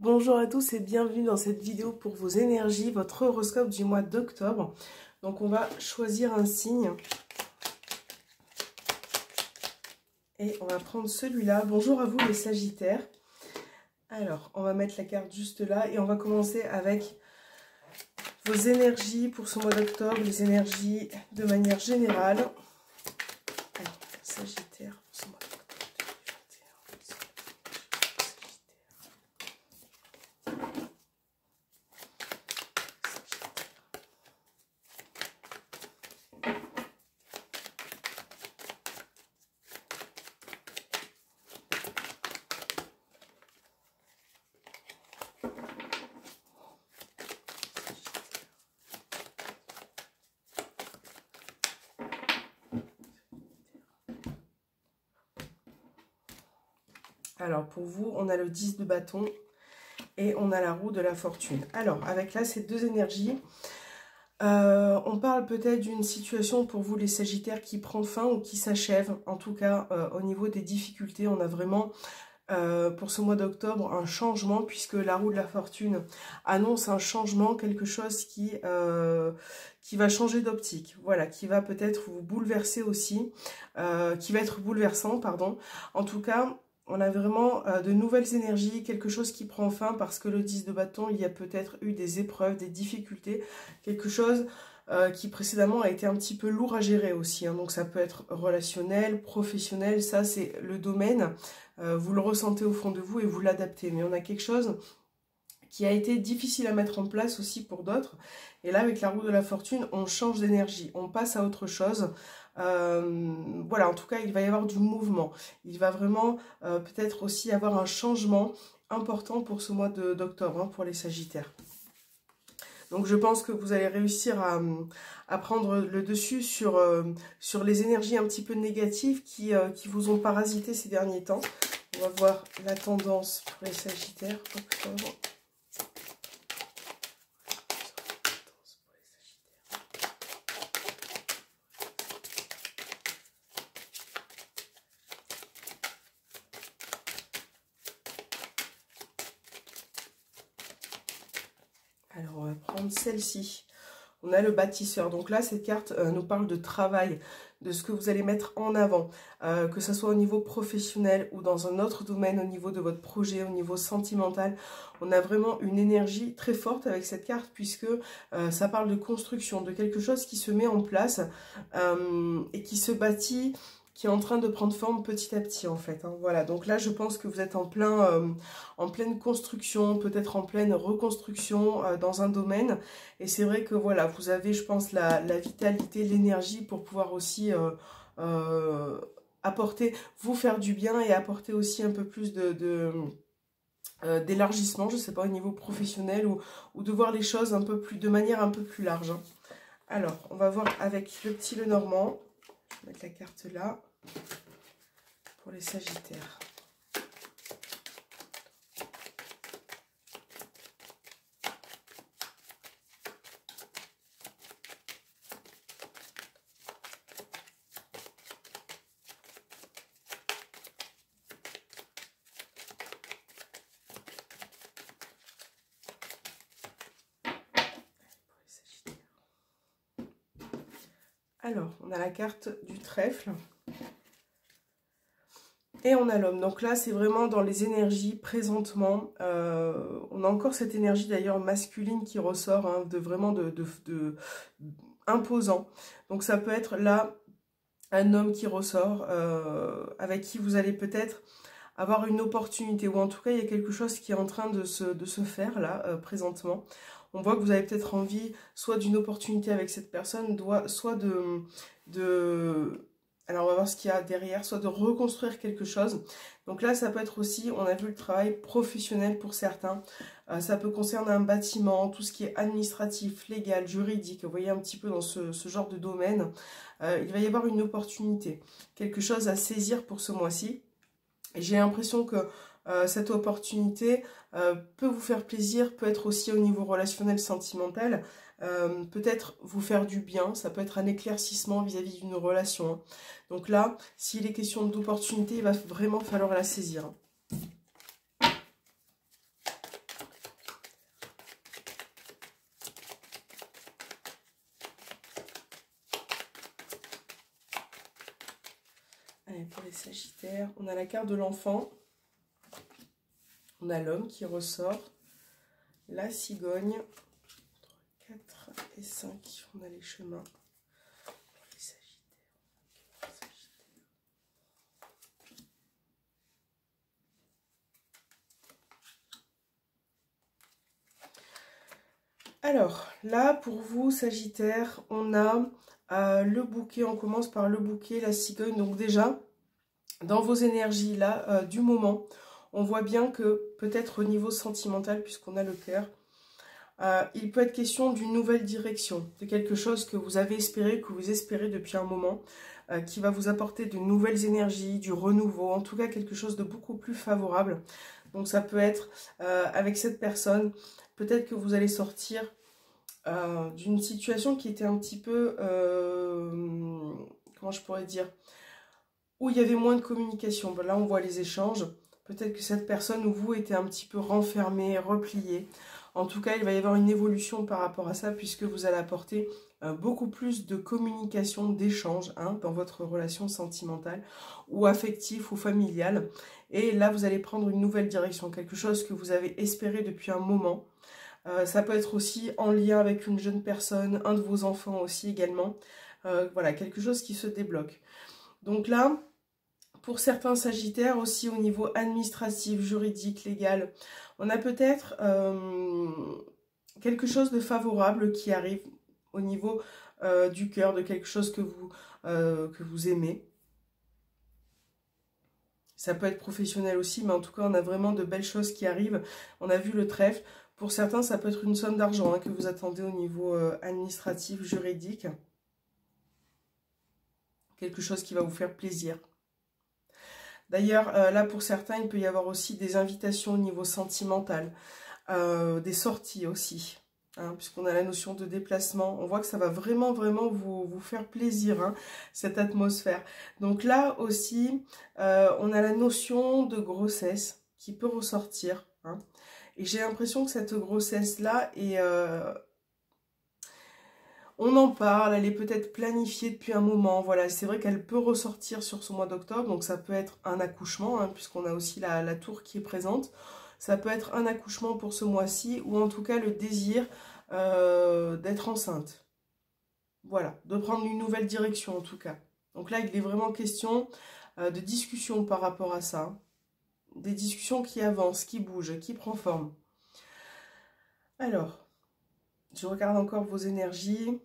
Bonjour à tous et bienvenue dans cette vidéo pour vos énergies, votre horoscope du mois d'octobre. Donc on va choisir un signe et on va prendre celui-là. Bonjour à vous les Sagittaires. Alors on va mettre la carte juste là et on va commencer avec vos énergies pour ce mois d'octobre, les énergies de manière générale. Alors, Sagittaire pour ce mois d'octobre 2021. Alors pour vous, on a le 10 de bâton et on a la roue de la fortune. Alors avec là, ces deux énergies, on parle peut-être d'une situation pour vous les Sagittaires qui prend fin ou qui s'achève. En tout cas, au niveau des difficultés, on a vraiment pour ce mois d'octobre un changement puisque la roue de la fortune annonce un changement, quelque chose qui va changer d'optique. Voilà, qui va peut-être vous bouleverser aussi, qui va être bouleversant, pardon. En tout cas, on a vraiment de nouvelles énergies, quelque chose qui prend fin parce que le 10 de bâton, il y a peut-être eu des épreuves, des difficultés, quelque chose qui précédemment a été un petit peu lourd à gérer aussi. Hein. Donc ça peut être relationnel, professionnel, ça c'est le domaine. Vous le ressentez au fond de vous et vous l'adaptez. Mais on a quelque chose qui a été difficile à mettre en place aussi pour d'autres. Et là, avec la roue de la fortune, on change d'énergie, on passe à autre chose. Voilà, en tout cas, il va y avoir du mouvement. Il va vraiment peut-être aussi avoir un changement important pour ce mois d'octobre, hein, pour les Sagittaires. Donc je pense que vous allez réussir à prendre le dessus sur les énergies un petit peu négatives qui vous ont parasité ces derniers temps. On va voir la tendance pour les Sagittaires. Octobre. Alors, on va prendre celle-ci. On a le bâtisseur. Donc là, cette carte nous parle de travail, de ce que vous allez mettre en avant, que ce soit au niveau professionnel ou dans un autre domaine, au niveau de votre projet, au niveau sentimental. On a vraiment une énergie très forte avec cette carte puisque ça parle de construction, de quelque chose qui se met en place et qui se bâtit, qui est en train de prendre forme petit à petit en fait. Hein. Voilà, donc là je pense que vous êtes en pleine construction, peut-être en pleine reconstruction dans un domaine. Et c'est vrai que voilà, vous avez je pense la vitalité, l'énergie pour pouvoir aussi apporter, vous faire du bien et apporter aussi un peu plus d'élargissement, je sais pas, au niveau professionnel ou de voir les choses un peu plus, de manière un peu plus large. Hein. Alors, on va voir avec le petit Lenormand. Je vais mettre la carte là pour les Sagittaires. Alors, on a la carte du trèfle. Et on a l'homme. Donc là, c'est vraiment dans les énergies présentement. On a encore cette énergie d'ailleurs masculine qui ressort, hein, vraiment imposant. Donc ça peut être là un homme qui ressort, avec qui vous allez peut-être avoir une opportunité. Ou en tout cas, il y a quelque chose qui est en train de se faire là, présentement. On voit que vous avez peut-être envie soit d'une opportunité avec cette personne, soit alors on va voir ce qu'il y a derrière, soit de reconstruire quelque chose. Donc là, ça peut être aussi, on a vu le travail professionnel pour certains. Ça peut concerner un bâtiment, tout ce qui est administratif, légal, juridique. Vous voyez un petit peu dans ce genre de domaine. Il va y avoir une opportunité, quelque chose à saisir pour ce mois-ci. Et j'ai l'impression que cette opportunité peut vous faire plaisir, peut être aussi au niveau relationnel, sentimental, peut-être vous faire du bien, ça peut être un éclaircissement vis-à-vis d'une relation. Hein. Donc là, s'il est question d'opportunité, il va vraiment falloir la saisir. pour les Sagittaires. On a la carte de l'enfant. On a l'homme qui ressort. La cigogne. 4 et 5. On a les chemins. Pour les Sagittaires. Alors, là, pour vous, Sagittaire, on a le bouquet. On commence par le bouquet, la cigogne. Donc déjà, dans vos énergies, là, du moment, on voit bien que peut-être au niveau sentimental, puisqu'on a le cœur, il peut être question d'une nouvelle direction, de quelque chose que vous avez espéré, que vous espérez depuis un moment, qui va vous apporter de nouvelles énergies, du renouveau, en tout cas quelque chose de beaucoup plus favorable. Donc ça peut être avec cette personne, peut-être que vous allez sortir d'une situation qui était un petit peu, comment je pourrais dire, où il y avait moins de communication. Là on voit les échanges, peut-être que cette personne ou vous était un petit peu renfermé, replié. En tout cas, il va y avoir une évolution par rapport à ça, puisque vous allez apporter beaucoup plus de communication, d'échange dans votre relation sentimentale ou affective ou familiale. Et là, vous allez prendre une nouvelle direction, quelque chose que vous avez espéré depuis un moment. Ça peut être aussi en lien avec une jeune personne, un de vos enfants aussi également. Voilà, quelque chose qui se débloque. Donc là, pour certains Sagittaires aussi au niveau administratif, juridique, légal, on a peut-être quelque chose de favorable qui arrive au niveau du cœur, de quelque chose que vous aimez. Ça peut être professionnel aussi, mais en tout cas, on a vraiment de belles choses qui arrivent. On a vu le trèfle. Pour certains, ça peut être une somme d'argent que vous attendez au niveau administratif, juridique. Quelque chose qui va vous faire plaisir. D'ailleurs, là, pour certains, il peut y avoir aussi des invitations au niveau sentimental, des sorties aussi, puisqu'on a la notion de déplacement. On voit que ça va vraiment, vraiment vous faire plaisir, cette atmosphère. Donc là aussi, on a la notion de grossesse qui peut ressortir. Et j'ai l'impression que cette grossesse-là est... on en parle, elle est peut-être planifiée depuis un moment. Voilà, c'est vrai qu'elle peut ressortir sur ce mois d'octobre. Donc ça peut être un accouchement, puisqu'on a aussi la tour qui est présente. Ça peut être un accouchement pour ce mois-ci, ou en tout cas le désir d'être enceinte. Voilà, de prendre une nouvelle direction en tout cas. Donc là, il est vraiment question de discussion par rapport à ça. Des discussions qui avancent, qui bougent, qui prennent forme. Alors, je regarde encore vos énergies.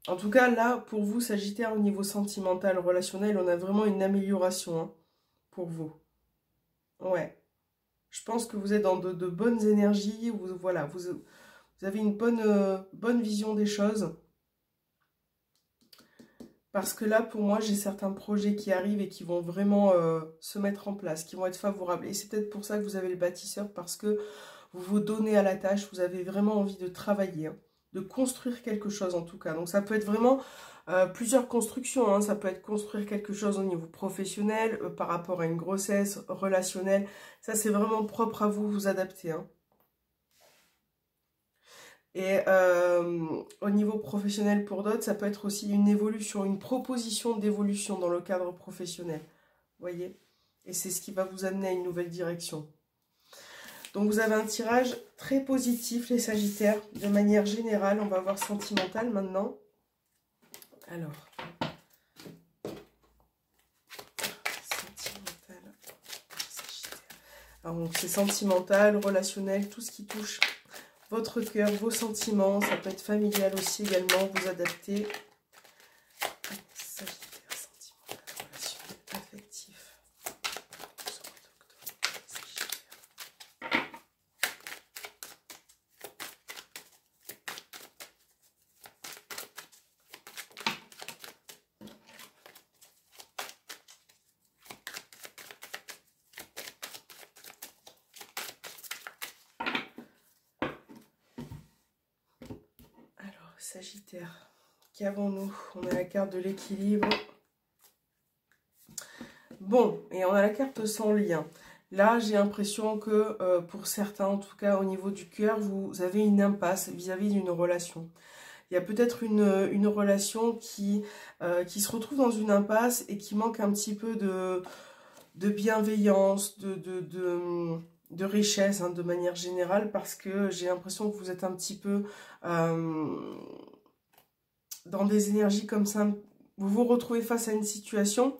En tout cas, là, pour vous, Sagittaire, au niveau sentimental, relationnel, on a vraiment une amélioration pour vous. Ouais. Je pense que vous êtes dans de bonnes énergies. Voilà, vous avez une bonne vision des choses. Parce que là, pour moi, j'ai certains projets qui arrivent et qui vont vraiment se mettre en place, qui vont être favorables. Et c'est peut-être pour ça que vous avez le bâtisseur, parce que vous vous donnez à la tâche, vous avez vraiment envie de travailler, de construire quelque chose en tout cas. Donc ça peut être vraiment plusieurs constructions, ça peut être construire quelque chose au niveau professionnel, par rapport à une grossesse, relationnelle. Ça c'est vraiment propre à vous, vous adapter. Et au niveau professionnel pour d'autres, ça peut être aussi une évolution, une proposition d'évolution dans le cadre professionnel. Vous voyez? Et c'est ce qui va vous amener à une nouvelle direction. Donc vous avez un tirage très positif, les Sagittaires, de manière générale. On va voir sentimental maintenant. Alors, sentimental, Sagittaire. Alors donc c'est sentimental, relationnel, tout ce qui touche votre cœur, vos sentiments. Ça peut être familial aussi également, vous adapter. Sagittaire, sentimental, relationnel, affectif. Sagittaire, qu'avons-nous? On a la carte de l'équilibre. Bon, et on a la carte sans lien. Là, j'ai l'impression que pour certains, en tout cas au niveau du cœur, vous avez une impasse vis-à-vis d'une relation. Il y a peut-être une relation qui se retrouve dans une impasse et qui manque un petit peu de bienveillance, de richesse, hein, de manière générale, parce que j'ai l'impression que vous êtes un petit peu dans des énergies comme ça. Vous vous retrouvez face à une situation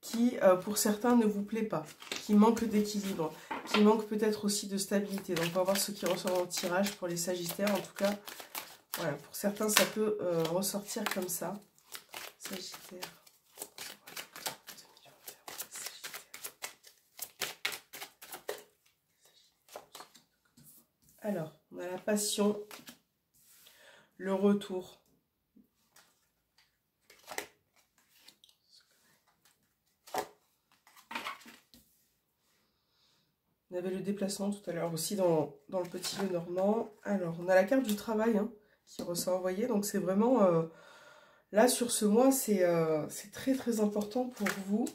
qui, pour certains, ne vous plaît pas, qui manque d'équilibre, qui manque peut-être aussi de stabilité. Donc, on va voir ce qui ressort dans le tirage pour les Sagittaires. En tout cas, voilà, pour certains, ça peut ressortir comme ça. Sagittaire. Alors, on a la passion, le retour. On avait le déplacement tout à l'heure aussi dans le petit Lenormand. Alors, on a la carte du travail hein, qui ressort envoyée. Donc, c'est vraiment... là, sur ce mois, c'est très, très important pour vous.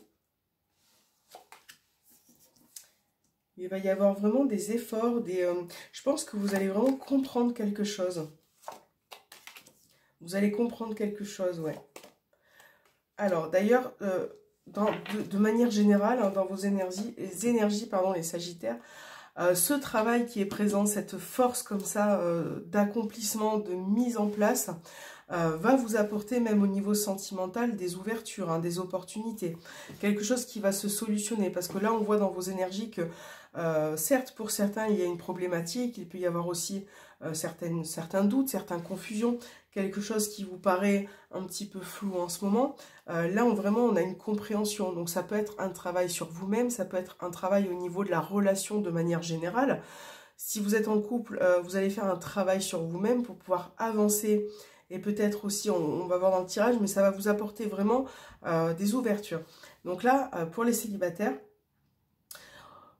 Il va y avoir vraiment des efforts. Je pense que vous allez vraiment comprendre quelque chose. Vous allez comprendre quelque chose, ouais. Alors, d'ailleurs... de manière générale, hein, dans vos énergies, les Sagittaires, ce travail qui est présent, cette force comme ça d'accomplissement, de mise en place, va vous apporter même au niveau sentimental des ouvertures, hein, des opportunités. Quelque chose qui va se solutionner. Parce que là, on voit dans vos énergies que, certes, pour certains, il y a une problématique. Il peut y avoir aussi certains doutes, certaines confusions. Quelque chose qui vous paraît un petit peu flou en ce moment. Là, vraiment, on a une compréhension. Donc, ça peut être un travail sur vous-même. Ça peut être un travail au niveau de la relation de manière générale. Si vous êtes en couple, vous allez faire un travail sur vous-même pour pouvoir avancer. Et peut-être aussi, on va voir dans le tirage, mais ça va vous apporter vraiment des ouvertures. Donc là, pour les célibataires,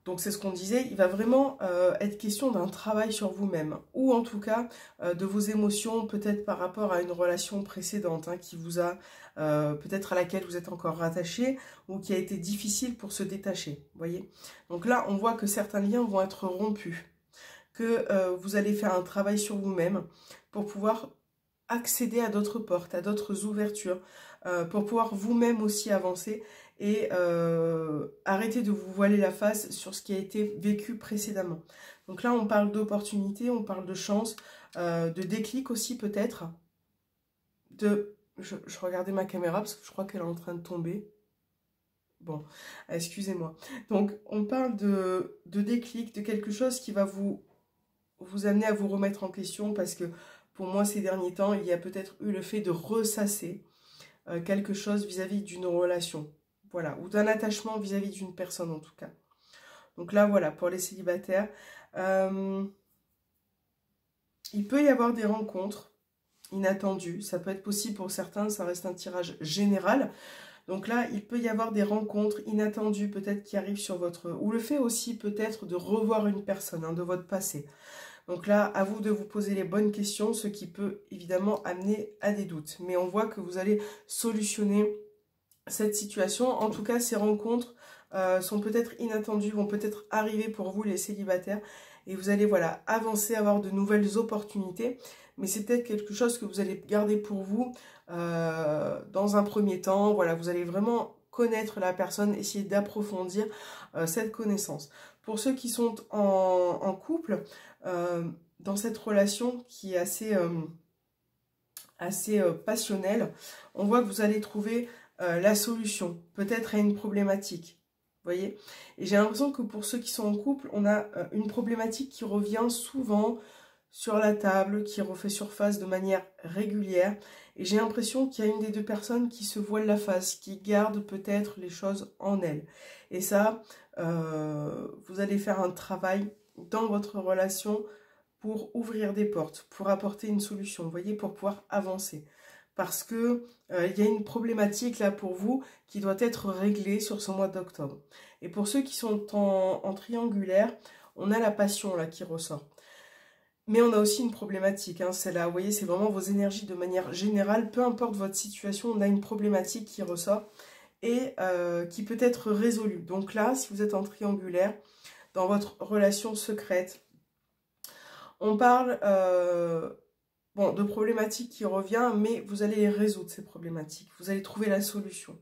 donc c'est ce qu'on disait, il va vraiment être question d'un travail sur vous-même. Ou en tout cas, de vos émotions, peut-être par rapport à une relation précédente hein, qui vous a, peut-être à laquelle vous êtes encore rattaché, ou qui a été difficile pour se détacher. Voyez. Donc là, on voit que certains liens vont être rompus. Que vous allez faire un travail sur vous-même pour pouvoir accéder à d'autres portes, à d'autres ouvertures, pour pouvoir vous-même aussi avancer et arrêter de vous voiler la face sur ce qui a été vécu précédemment. Donc là, on parle d'opportunité, on parle de chance, de déclic aussi peut-être. Je regardais ma caméra parce que je crois qu'elle est en train de tomber. Bon, excusez-moi. Donc, on parle de déclic, de quelque chose qui va vous amener à vous remettre en question parce que pour moi, ces derniers temps, il y a peut-être eu le fait de ressasser quelque chose vis-à-vis d'une relation. Voilà, ou d'un attachement vis-à-vis d'une personne en tout cas. Donc là, voilà, pour les célibataires, il peut y avoir des rencontres inattendues. Ça peut être possible pour certains, ça reste un tirage général. Donc là, il peut y avoir des rencontres inattendues peut-être qui arrivent sur votre... Ou le fait aussi peut-être de revoir une personne hein, de votre passé. Donc là, à vous de vous poser les bonnes questions, ce qui peut évidemment amener à des doutes. Mais on voit que vous allez solutionner cette situation. En tout cas, ces rencontres sont peut-être inattendues, vont peut-être arriver pour vous les célibataires. Et vous allez voilà avancer, avoir de nouvelles opportunités. Mais c'est peut-être quelque chose que vous allez garder pour vous dans un premier temps. Voilà, vous allez vraiment connaître la personne, essayer d'approfondir cette connaissance. Pour ceux qui sont en couple, dans cette relation qui est assez passionnelle, on voit que vous allez trouver la solution, peut-être à une problématique. Vous voyez? Et j'ai l'impression que pour ceux qui sont en couple, on a une problématique qui revient souvent sur la table, qui refait surface de manière régulière. Et j'ai l'impression qu'il y a une des deux personnes qui se voile la face, qui garde peut-être les choses en elle. Et ça, vous allez faire un travail dans votre relation pour ouvrir des portes, pour apporter une solution, vous voyez, pour pouvoir avancer. Parce que il y a une problématique là pour vous qui doit être réglée sur ce mois d'octobre. Et pour ceux qui sont en triangulaire, on a la passion là qui ressort. Mais on a aussi une problématique, hein, c'est là, vous voyez, c'est vraiment vos énergies de manière générale, peu importe votre situation, on a une problématique qui ressort et qui peut être résolue. Donc là, si vous êtes en triangulaire, dans votre relation secrète, on parle bon, de problématiques qui revient, mais vous allez les résoudre, ces problématiques. Vous allez trouver la solution.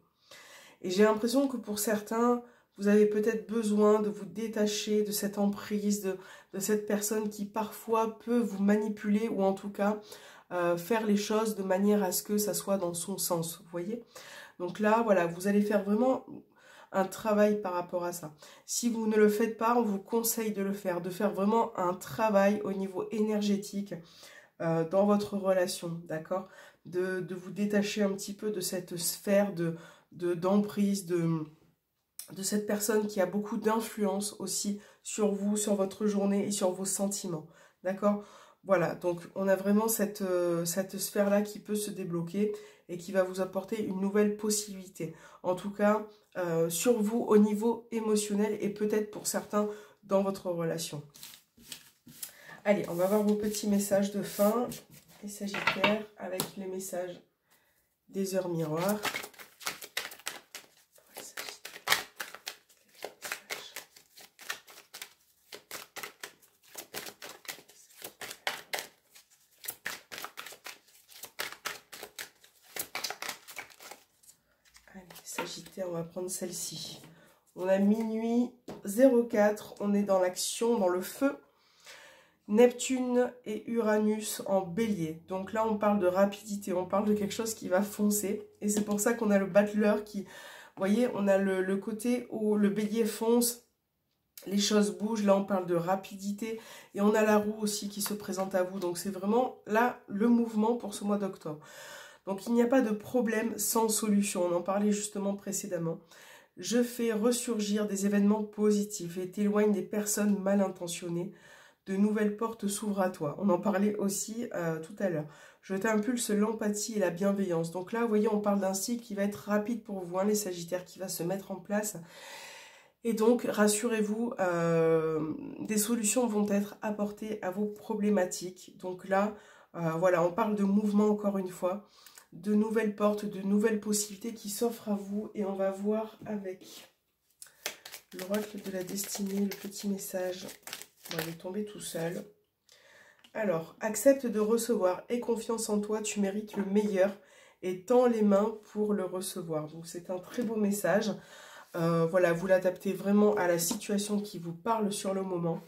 Et j'ai l'impression que pour certains, vous avez peut-être besoin de vous détacher de cette emprise, de cette personne qui parfois peut vous manipuler ou en tout cas faire les choses de manière à ce que ça soit dans son sens, vous voyez? Donc là, voilà, vous allez faire vraiment un travail par rapport à ça. Si vous ne le faites pas, on vous conseille de le faire, de faire vraiment un travail au niveau énergétique dans votre relation, d'accord? De vous détacher un petit peu de cette sphère d'emprise, de cette personne qui a beaucoup d'influence aussi sur vous, sur votre journée et sur vos sentiments, d'accord? Voilà, donc on a vraiment cette sphère-là qui peut se débloquer et qui va vous apporter une nouvelle possibilité. En tout cas, sur vous au niveau émotionnel et peut-être pour certains dans votre relation. Allez, on va voir vos petits messages de fin, les Sagittaires, avec les messages des heures miroirs. Allez, Sagittaire, on va prendre celle-ci. On a minuit 04, on est dans l'action, dans le feu. Neptune et Uranus en bélier. Donc là, on parle de rapidité, on parle de quelque chose qui va foncer. Et c'est pour ça qu'on a le battleur qui... Vous voyez, on a le côté où le bélier fonce, les choses bougent. Là, on parle de rapidité. Et on a la roue aussi qui se présente à vous. Donc c'est vraiment là le mouvement pour ce mois d'octobre. Donc il n'y a pas de problème sans solution. On en parlait justement précédemment. Je fais ressurgir des événements positifs et t'éloigne des personnes mal intentionnées. De nouvelles portes s'ouvrent à toi. On en parlait aussi tout à l'heure. Je t'impulse l'empathie et la bienveillance. Donc là, vous voyez, on parle d'un cycle qui va être rapide pour vous, hein, les Sagittaires, qui va se mettre en place. Et donc, rassurez-vous, des solutions vont être apportées à vos problématiques. Donc là, voilà, on parle de mouvement encore une fois, de nouvelles portes, de nouvelles possibilités qui s'offrent à vous. Et on va voir avec l'oracle de la destinée, le petit message. Bon, il est tombé tout seul. Alors, accepte de recevoir, aie confiance en toi, tu mérites le meilleur et tends les mains pour le recevoir. Donc, c'est un très beau message. Voilà, vous l'adaptez vraiment à la situation qui vous parle sur le moment.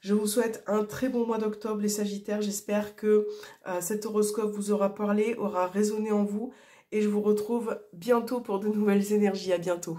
Je vous souhaite un très bon mois d'octobre, les Sagittaires. J'espère que cet horoscope vous aura parlé, aura résonné en vous. Et je vous retrouve bientôt pour de nouvelles énergies. À bientôt.